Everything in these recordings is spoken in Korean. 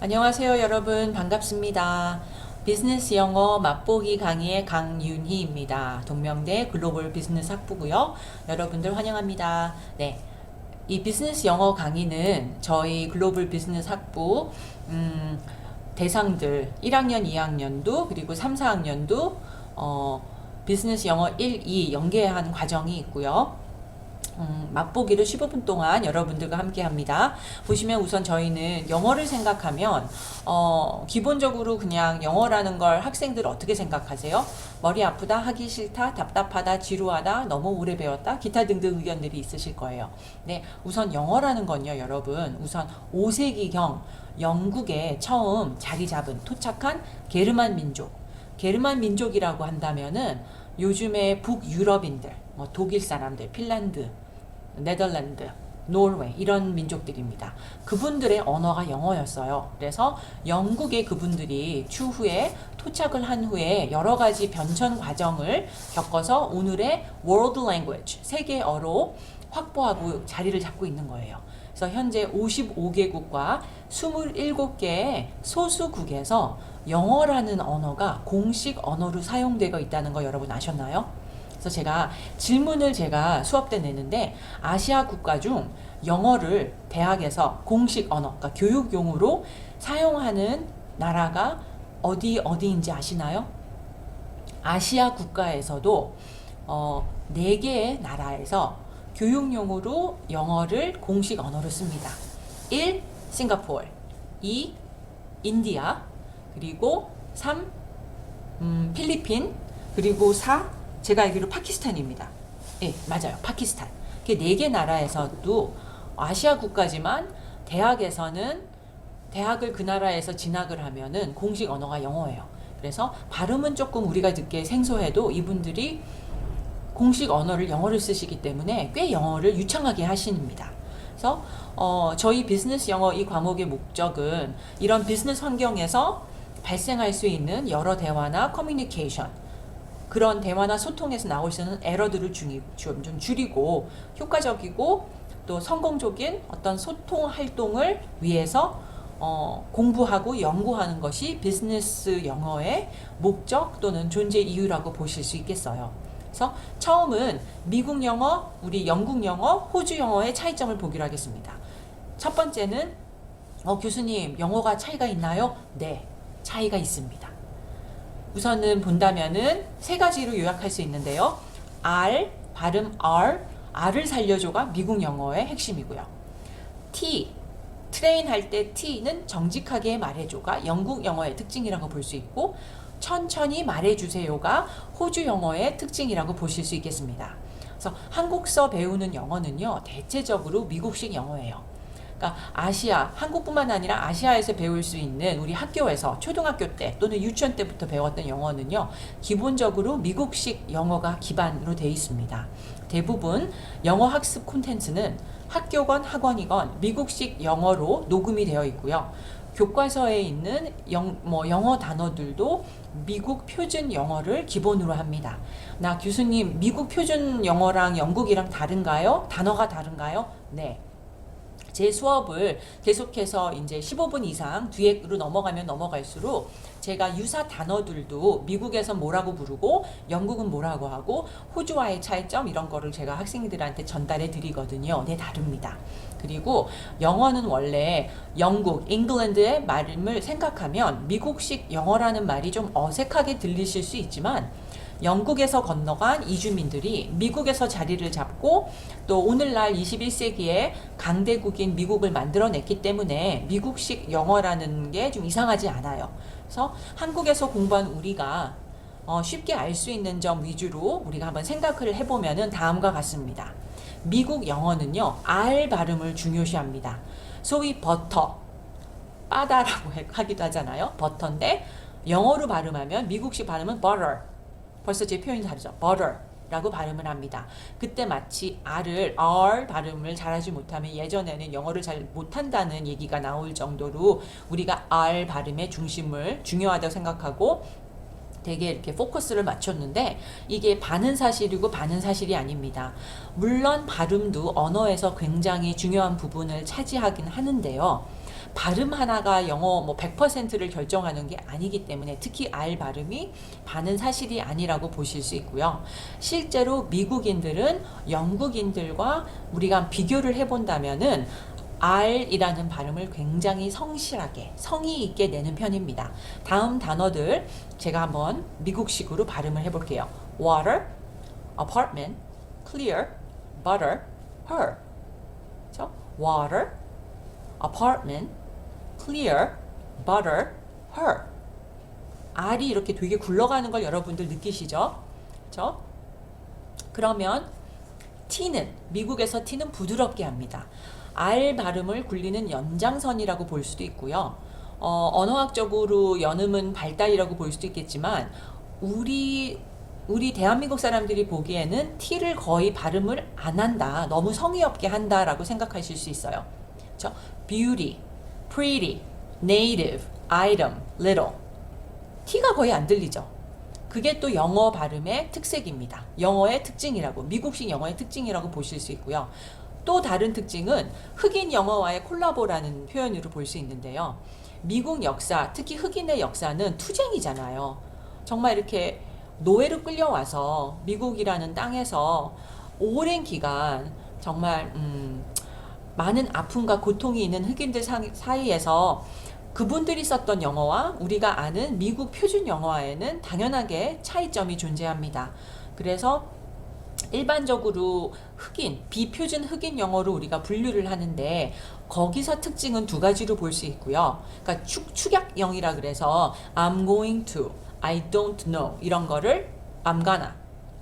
안녕하세요, 여러분. 반갑습니다. 비즈니스 영어 맛보기 강의의 강윤희입니다. 동명대 글로벌 비즈니스 학부고요. 여러분들 환영합니다. 네. 이 비즈니스 영어 강의는 저희 글로벌 비즈니스 학부 대상들 1학년, 2학년도 그리고 3, 4학년도 비즈니스 영어 1, 2 연계한 과정이 있고요. 맛보기를 15분 동안 여러분들과 함께 합니다. 보시면 우선 저희는 영어를 생각하면 기본적으로 그냥 영어라는 걸 학생들 어떻게 생각하세요? 머리 아프다, 하기 싫다, 답답하다, 지루하다, 너무 오래 배웠다, 기타 등등 의견들이 있으실 거예요. 네, 우선 영어라는 건요, 여러분. 우선 5세기경 영국에 처음 자리 잡은 토착한 게르만 민족. 게르만 민족이라고 한다면은 요즘의 북유럽인들, 독일 사람들, 핀란드, 네덜란드, 노르웨이 이런 민족들입니다. 그분들의 언어가 영어였어요. 그래서 영국의 그분들이 추후에 토착을 한 후에 여러 가지 변천 과정을 겪어서 오늘의 world language, 세계어로 확보하고 자리를 잡고 있는 거예요. 그래서 현재 55개국과 27개의 소수국에서 영어라는 언어가 공식 언어로 사용되고 있다는 거 여러분 아셨나요? 그래서 질문을 수업 때 내는데 아시아 국가 중 영어를 대학에서 공식 언어, 그러니까 교육용으로 사용하는 나라가 어디인지 아시나요? 아시아 국가에서도 4개의 나라에서 교육용으로 영어를 공식 언어로 씁니다. 1. 싱가포르, 2. 인디아, 그리고 3. 필리핀, 그리고 4. 제가 알기로 파키스탄입니다. 예, 맞아요. 파키스탄. 그 4개 나라에서도 아시아 국가지만 대학을 그 나라에서 진학을 하면은 공식 언어가 영어예요. 그래서 발음은 조금 우리가 듣기에 생소해도 이분들이 공식 언어를 영어를 쓰시기 때문에 꽤 영어를 유창하게 하십니다. 그래서 저희 비즈니스 영어 이 과목의 목적은 이런 비즈니스 환경에서 발생할 수 있는 여러 대화나 커뮤니케이션, 그런 대화나 소통에서 나올 수 있는 에러들을 좀 줄이고 효과적이고 또 성공적인 어떤 소통 활동을 위해서 공부하고 연구하는 것이 비즈니스 영어의 목적 또는 존재 이유라고 보실 수 있겠어요. 그래서 처음은 미국 영어, 우리 영국 영어, 호주 영어의 차이점을 보기로 하겠습니다. 첫 번째는 교수님, 영어가 차이가 있나요? 네, 차이가 있습니다. 우선은 본다면은 3가지로 요약할 수 있는데요. R, 발음 R을 살려줘가 미국 영어의 핵심이고요. T, 트레인 할 때 T는 정직하게 말해줘가 영국 영어의 특징이라고 볼 수 있고, 천천히 말해주세요가 호주 영어의 특징이라고 보실 수 있겠습니다. 그래서 한국서 배우는 영어는요, 대체적으로 미국식 영어예요. 그러니까 한국뿐만 아니라 아시아에서 배울 수 있는 우리 학교에서 초등학교 때 또는 유치원 때부터 배웠던 영어는요, 기본적으로 미국식 영어가 기반으로 되어 있습니다. 대부분 영어 학습 콘텐츠는 학교건 학원이건 미국식 영어로 녹음이 되어 있고요. 교과서에 있는 영어 단어들도 미국 표준 영어를 기본으로 합니다. 나 교수님, 미국 표준 영어랑 영국이랑 다른가요? 단어가 다른가요? 네. 제 수업을 계속해서 이제 15분 이상 뒤로 넘어갈수록 제가 유사 단어들도 미국에서 뭐라고 부르고 영국은 뭐라고 하고 호주와의 차이점 이런 거를 제가 학생들한테 전달해 드리거든요. 네, 다릅니다. 그리고 영어는 원래 영국, 잉글랜드의 말을 생각하면 미국식 영어라는 말이 좀 어색하게 들리실 수 있지만 영국에서 건너간 이주민들이 미국에서 자리를 잡고 또 오늘날 21세기에 강대국인 미국을 만들어냈기 때문에 미국식 영어라는 게 좀 이상하지 않아요. 그래서 한국에서 공부한 우리가 쉽게 알 수 있는 점 위주로 우리가 한번 생각을 해보면은 다음과 같습니다. 미국 영어는요, R 발음을 중요시합니다. 소위 버터, 바다라고 하기도 하잖아요. 버터인데 영어로 발음하면 미국식 발음은 butter. 벌써 제 표현이 다르죠. butter라고 발음을 합니다. 그때 마치 R 발음을 잘하지 못하면 예전에는 영어를 잘 못한다는 얘기가 나올 정도로 우리가 R 발음의 중심을 중요하다고 생각하고 되게 이렇게 포커스를 맞췄는데 이게 반은 사실이고 반은 사실이 아닙니다. 물론 발음도 언어에서 굉장히 중요한 부분을 차지하긴 하는데요. 발음 하나가 영어 뭐 100%를 결정하는 게 아니기 때문에 특히 R 발음이 반은 사실이 아니라고 보실 수 있고요. 실제로 미국인들은 영국인들과 우리가 비교를 해본다면은 R이라는 발음을 굉장히 성실하게 성의 있게 내는 편입니다. 다음 단어들 제가 한번 미국식으로 발음을 해볼게요. water, apartment, clear, butter, her. 그렇죠? water, apartment, clear, butter, her. R이 이렇게 되게 굴러가는 걸 여러분들 느끼시죠? 그렇죠? 그러면 T는 미국에서 T는 부드럽게 합니다. R 발음을 굴리는 연장선이라고 볼 수도 있고요. 언어학적으로 연음은 발달이라고 볼 수도 있겠지만 우리 대한민국 사람들이 보기에는 T를 거의 발음을 안 한다. 너무 성의 없게 한다라고 생각하실 수 있어요. 그렇죠? beauty, pretty, native, item, little. T가 거의 안 들리죠. 그게 또 영어 발음의 특색입니다. 영어의 특징이라고, 미국식 영어의 특징이라고 보실 수 있고요. 또 다른 특징은 흑인 영어와의 콜라보라는 표현으로 볼 수 있는데요. 미국 역사, 특히 흑인의 역사는 투쟁이잖아요. 정말 이렇게 노예로 끌려와서 미국이라는 땅에서 오랜 기간 정말 많은 아픔과 고통이 있는 흑인들 사이에서 그분들이 썼던 영어와 우리가 아는 미국 표준 영어와에는 당연하게 차이점이 존재합니다. 그래서 일반적으로 흑인, 비표준 흑인 영어로 우리가 분류를 하는데 거기서 특징은 두 가지로 볼 수 있고요. 그러니까 축약형이라 그래서 I'm going to, I don't know 이런 거를 I'm gonna,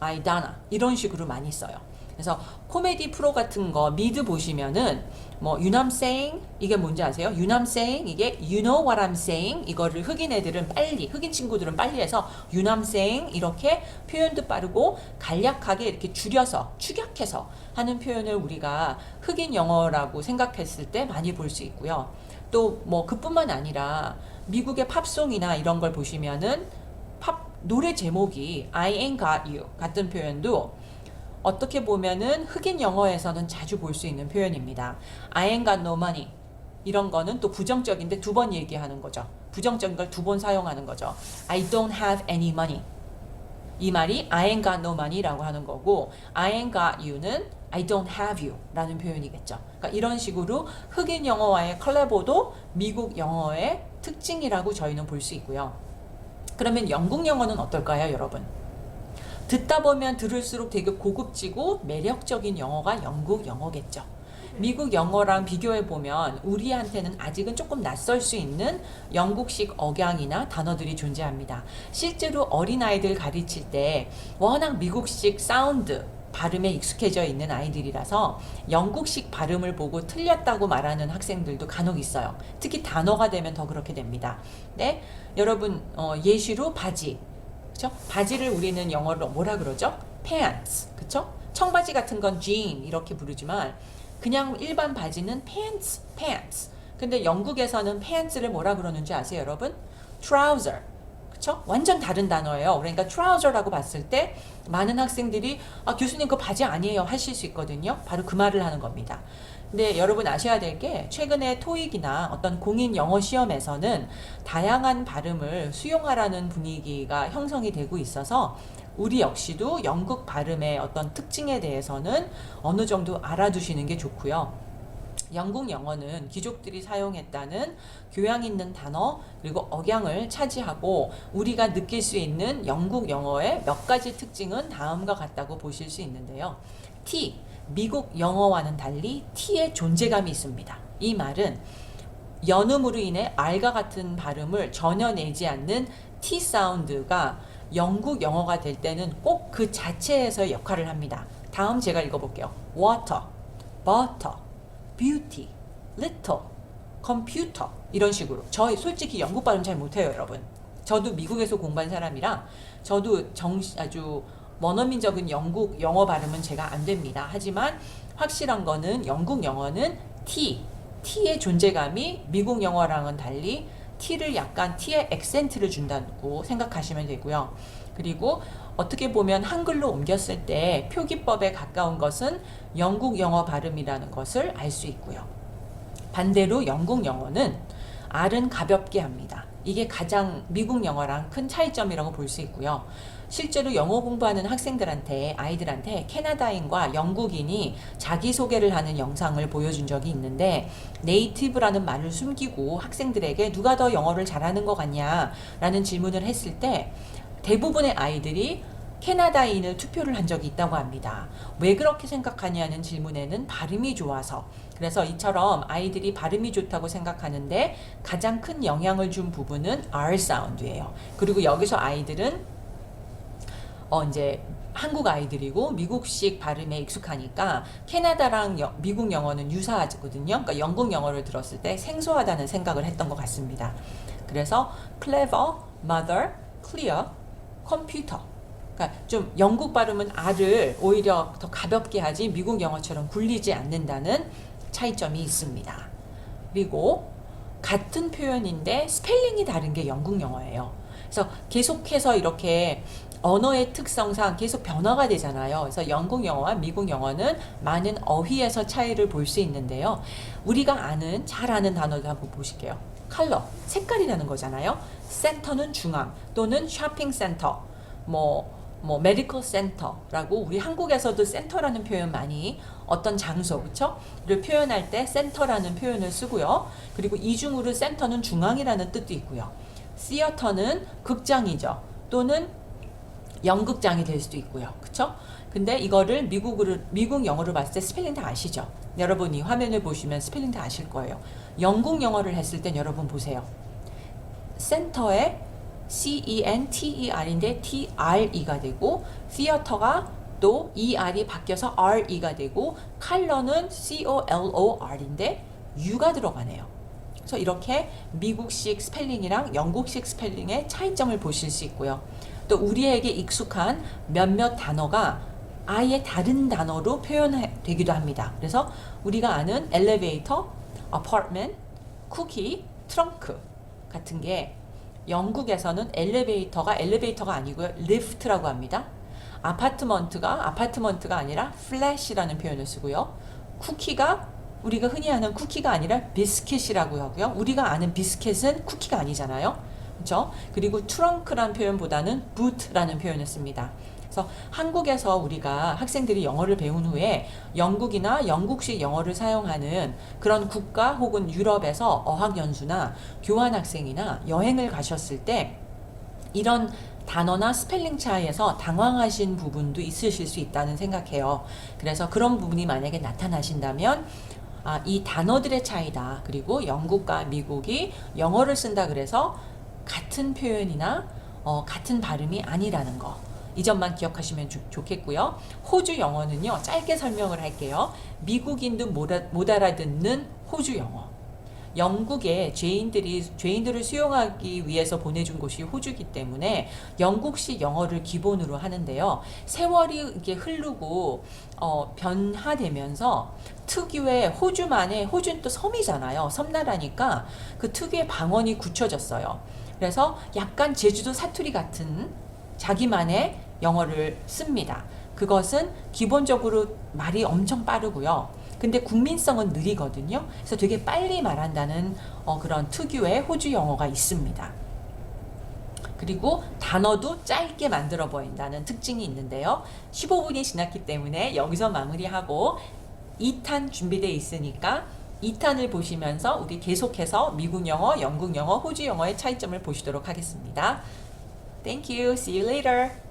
I don't 이런 식으로 많이 써요. 그래서 코미디 프로 같은 거 미드 보시면은 뭐 you know I'm saying 이게 뭔지 아세요? you know I'm saying 이게 you know what I'm saying 이거를 흑인 애들은 빨리 흑인 친구들은 빨리 해서 you know I'm saying 이렇게 표현도 빠르고 간략하게 이렇게 줄여서 축약해서 하는 표현을 우리가 흑인 영어라고 생각했을 때 많이 볼 수 있고요. 또 뭐 그뿐만 아니라 미국의 팝송이나 이런 걸 보시면은 팝 노래 제목이 I ain't got you 같은 표현도 어떻게 보면은 흑인 영어에서는 자주 볼 수 있는 표현입니다. I ain't got no money. 이런 거는 또 부정적인데 두 번 얘기하는 거죠. 부정적인 걸 두 번 사용하는 거죠. I don't have any money. 이 말이 I ain't got no money라고 하는 거고 I ain't got you는 I don't have you 라는 표현이겠죠. 그러니까 이런 식으로 흑인 영어와의 컬래보도 미국 영어의 특징이라고 저희는 볼 수 있고요. 그러면 영국 영어는 어떨까요, 여러분? 듣다 보면 들을수록 되게 고급지고 매력적인 영어가 영국 영어겠죠. 미국 영어랑 비교해 보면 우리한테는 아직은 조금 낯설 수 있는 영국식 억양이나 단어들이 존재합니다. 실제로 어린아이들 가르칠 때 워낙 미국식 사운드, 발음에 익숙해져 있는 아이들이라서 영국식 발음을 보고 틀렸다고 말하는 학생들도 간혹 있어요. 특히 단어가 되면 더 그렇게 됩니다. 네, 여러분 예시로 바지. 그쵸? 바지를 우리는 영어로 뭐라 그러죠? pants. 그쵸? 청바지 같은 건 jean 이렇게 부르지만 그냥 일반 바지는 pants. 근데 영국에서는 pants를 뭐라 그러는지 아세요, 여러분? trouser. 그쵸? 완전 다른 단어예요. 그러니까 trouser라고 봤을 때 많은 학생들이 교수님 그 바지 아니에요 하실 수 있거든요. 바로 그 말을 하는 겁니다. 근데 여러분 아셔야 될 게 최근에 토익이나 어떤 공인 영어 시험에서는 다양한 발음을 수용하라는 분위기가 형성이 되고 있어서 우리 역시도 영국 발음의 어떤 특징에 대해서는 어느 정도 알아두시는 게 좋고요. 영국 영어는 귀족들이 사용했다는 교양 있는 단어 그리고 억양을 차지하고 우리가 느낄 수 있는 영국 영어의 몇 가지 특징은 다음과 같다고 보실 수 있는데요. T, 미국 영어와는 달리 T의 존재감이 있습니다. 이 말은 연음으로 인해 R과 같은 발음을 전혀 내지 않는 T 사운드가 영국 영어가 될 때는 꼭 그 자체에서 역할을 합니다. 다음 제가 읽어볼게요. water, butter, beauty, little, computer 이런 식으로. 저 솔직히 영국 발음 잘 못해요, 여러분. 저도 미국에서 공부한 사람이라 저도 아주 원어민적인 영국 영어 발음은 제가 안 됩니다. 하지만 확실한 거는 영국 영어는 T의 존재감이 미국 영어랑은 달리 T를 약간 T의 액센트를 준다고 생각하시면 되고요. 그리고 어떻게 보면 한글로 옮겼을 때 표기법에 가까운 것은 영국 영어 발음이라는 것을 알 수 있고요. 반대로 영국 영어는 R은 가볍게 합니다. 이게 가장 미국 영어랑 큰 차이점이라고 볼 수 있고요. 실제로 영어 공부하는 학생들한테, 아이들한테 캐나다인과 영국인이 자기소개를 하는 영상을 보여준 적이 있는데, 네이티브라는 말을 숨기고 학생들에게 누가 더 영어를 잘하는 것 같냐 라는 질문을 했을 때 대부분의 아이들이 캐나다인을 투표를 한 적이 있다고 합니다. 왜 그렇게 생각하냐는 질문에는 발음이 좋아서, 그래서 이처럼 아이들이 발음이 좋다고 생각하는데 가장 큰 영향을 준 부분은 R 사운드예요. 그리고 여기서 아이들은 이제 한국 아이들이고 미국식 발음에 익숙하니까 캐나다랑 미국 영어는 유사하거든요. 그러니까 영국 영어를 들었을 때 생소하다는 생각을 했던 것 같습니다. 그래서 clever, mother, clear, computer. 그러니까 좀 영국 발음은 R을 오히려 더 가볍게 하지 미국 영어처럼 굴리지 않는다는 차이점이 있습니다. 그리고 같은 표현인데 스펠링이 다른 게 영국 영어예요. 그래서 계속해서 이렇게 언어의 특성상 계속 변화가 되잖아요. 그래서 영국 영어와 미국 영어는 많은 어휘에서 차이를 볼 수 있는데요. 우리가 아는, 잘 아는 단어도 한번 보실게요. 컬러, 색깔이라는 거잖아요. 센터는 중앙 또는 쇼핑 센터, 메디컬 센터라고 우리 한국에서도 센터라는 표현 많이 어떤 장소, 그쵸?를 표현할 때 센터라는 표현을 쓰고요. 그리고 이중으로 센터는 중앙이라는 뜻도 있고요. 시어터는 극장이죠. 또는 연극장이 될 수도 있고요. 그쵸? 근데 이거를 미국 영어로 봤을 때 스펠링 다 아시죠? 여러분이 화면을 보시면 스펠링 다 아실 거예요. 영국 영어를 했을 땐 여러분 보세요. 센터에 CENTER인데 TRE가 되고, theater가 또 ER이 바뀌어서 RE가 되고, 컬러는 COLOR인데 U가 들어가네요. 그래서 이렇게 미국식 스펠링이랑 영국식 스펠링의 차이점을 보실 수 있고요. 또 우리에게 익숙한 몇몇 단어가 아예 다른 단어로 표현되기도 합니다. 그래서 우리가 아는 엘리베이터, apartment, 쿠키, 트렁크 같은 게 영국에서는 엘리베이터가 아니고요. 리프트라고 합니다. 아파트먼트가 아니라 플래시라는 표현을 쓰고요. 쿠키가 우리가 흔히 아는 쿠키가 아니라 비스킷이라고 하고요. 우리가 아는 비스킷은 쿠키가 아니잖아요. 그렇죠? 그리고 트렁크라는 표현보다는 boot라는 표현을 씁니다. 그래서 한국에서 우리가 학생들이 영어를 배운 후에 영국이나 영국식 영어를 사용하는 그런 국가 혹은 유럽에서 어학연수나 교환학생이나 여행을 가셨을 때 이런 단어나 스펠링 차이에서 당황하신 부분도 있으실 수 있다는 생각해요. 그래서 그런 부분이 만약에 나타나신다면 이 단어들의 차이다. 그리고 영국과 미국이 영어를 쓴다 그래서 같은 표현이나 같은 발음이 아니라는 거. 이 점만 기억하시면 좋겠고요. 호주 영어는요. 짧게 설명을 할게요. 미국인도 못 알아듣는 호주 영어. 영국에 죄인들을 수용하기 위해서 보내준 곳이 호주이기 때문에 영국식 영어를 기본으로 하는데요. 세월이 이렇게 흐르고 변화되면서 특유의 호주는 또 섬이잖아요. 섬나라니까 그 특유의 방언이 굳혀졌어요. 그래서 약간 제주도 사투리 같은 자기만의 영어를 씁니다. 그것은 기본적으로 말이 엄청 빠르고요. 근데 국민성은 느리거든요. 그래서 되게 빨리 말한다는 그런 특유의 호주 영어가 있습니다. 그리고 단어도 짧게 만들어 버린다는 특징이 있는데요. 15분이 지났기 때문에 여기서 마무리하고 2탄 준비되어 있으니까 2탄을 보시면서 우리 계속해서 미국 영어, 영국 영어, 호주 영어의 차이점을 보시도록 하겠습니다. Thank you. See you later.